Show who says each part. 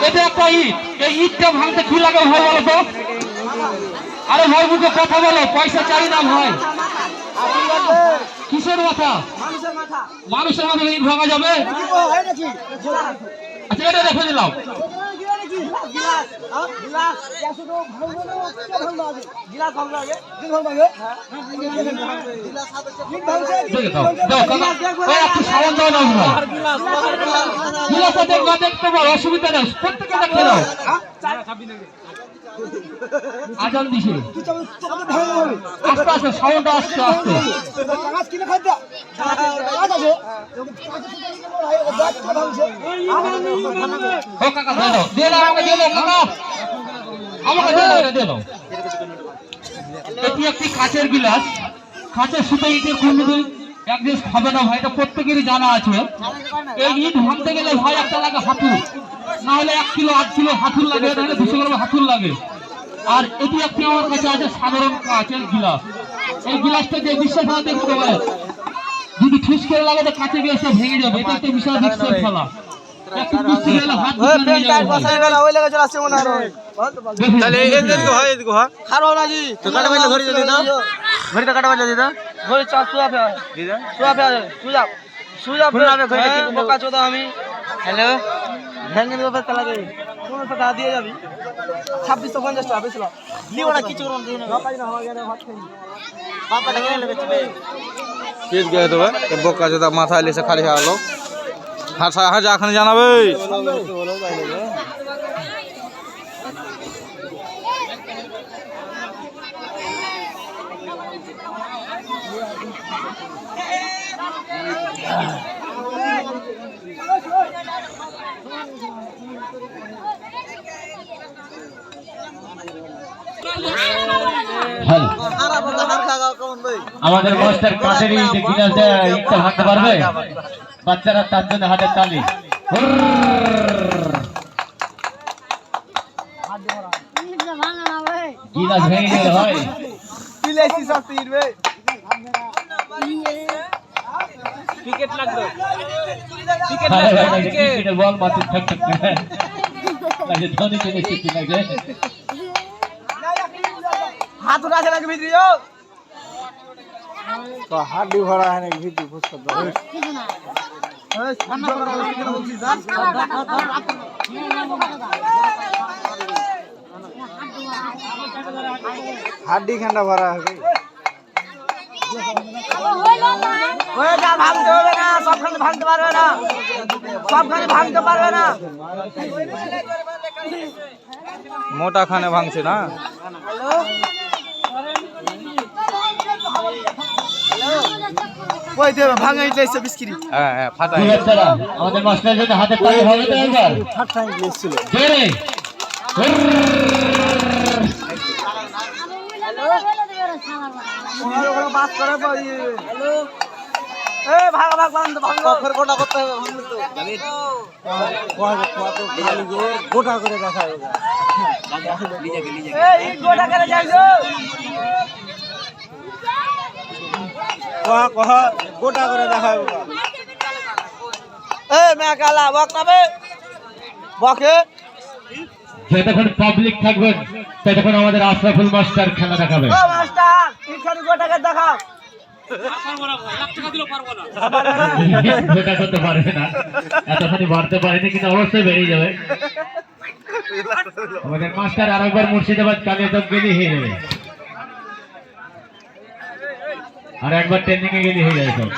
Speaker 1: এটা একটা ইট, এই ইটটা ভাঙতে কি লাগে ভাই বলো তো? আরে ভাই মুখে কথা বলো, পয়সা চাই না ভাই। কিসের মাথা? মানুষের মাথা ইট ভাঙা যাবে? আচ্ছা এটা রেখে দিলাম। দেখতে পারো, অসুবিধা নেই, প্রত্যেকে দেখে দাও। আজান দিছে, আস্তে আস্তে সাউন্ড আসছে, আস্তে এটি একটি কাচের গিলাস, কাচের সুতো ইটের কোনদিন এক দেশ হবে না ভাই, এটা প্রত্যেকেরই জানা আছে। এই ইট ভাঙতে গেলে ভাই একটা লাগে হাতুড়, না হলে 1 কিলো 8 কিলো হাতুড় লাগে, নাহলে 200 গ্রাম হাতুড় লাগে। আর এটি একটি আমার কাছে আছে সাধারণ কাচের গিলাস। এই গিলাসটা যে বিশ্বাস না দেখতে পারে, যদি ঠুস করে লাগে তো কাছে গিয়ে সব ভেঙে যাবে। এটা একটা বিশাল রিস্কের খেলা। একটু কুস্তি গেলে হাত ধরে নিয়ে যাবে। ওই লাগা চলে আসছে মনে হয়। তাহলে এদিকে হয়, এদিকে হয়। খারাপ না জি। তো কাটা বাইলে ধরে দিতে দাও। ধরে কাটা বাইলে দিতে দাও। ধরে চা সুয়া ফে দিদা। সুয়া ফে সুজা। সুজা ফে ঘরে কি বকা চোদা আমি। হ্যালো। ভেঙে দেবে তালা দে। কোন টাকা দিয়ে যাবি? 2650 টাকা বেশলা। লিওটা কিছু করুন দিন না। বাপাই না হয় গেলে ভাত খাই। বাপাটা গেলে বেচবে। কেস গয়ে দেবে। এ বকা চোদা মাথা এসে খালি হলো। হাসা হাজা এখানে জানাবে। আমাদের মাস্টার কাছের গিলাস ইটটা ভাঙতে পারবে? বাচ্চারা তার জন্য হাতের তালি। গিলাস ভেঙে গেলে হয় ক্রিকেট লাগবে, ক্রিকেটের বল মাঠে ঠক ঠক লাগে, ধোনি চলে এসেছে লাগে। হাত উঠা আছে নাকি ভিতরে? তো হাড্ডি ভরা है নাকি ভিতরে ফুসকা দাও। হাড্ডি খান্ডা ভরা है। ওই যা ভাঙতে হবে না, সবখানে ভাঙতে পারবে না, সবখানে ভাঙতে পারবে না। মোটা খানে ভাঙছে না। হ্যালো ওই দেব ভাঙাই দিয়েছে বিস্কিট। হ্যাঁ হ্যাঁ ফাটাই বাচ্চারা আমাদের মাস্টারের জন্য হাতে তালি হবে তো একবার। ফাটাই দিয়েছিল জোরে। হ্যালো ওরা বাস করে ভাই। হ্যালো এ ভাগ ভাগ বন্ধ ভাঙ কফের গোটা করতে হবে, ভাঙ তো জামিন কত খালি জোর গোটা করে দেখায় ওরা। এই গোটা করে যাইছো কহ কহ গোটা করে দেখায় ওরা। এ মে কালা বকবে বকে যতক্ষণ পাবলিক থাকবে ততক্ষণ আমাদের আশরাফুল মাস্টার খেলা দেখাবে। ও মাস্টার ইখানে গোটা করে দেখাও। পারবো না ভাই, 1 টাকা দিলেও পারবো না। গোটা করতে পারবে না, এতখানি বাড়তে পারেনি, কিন্তু অবশ্যই বেরিয়ে যাবে। আমাদের মাস্টার আরেকবার মুর্শিদাবাদ কালিয়াচক গেলে হয়ে যাবে, আর একবার ট্রেনিং এ গেলে হয়ে যাবে সব।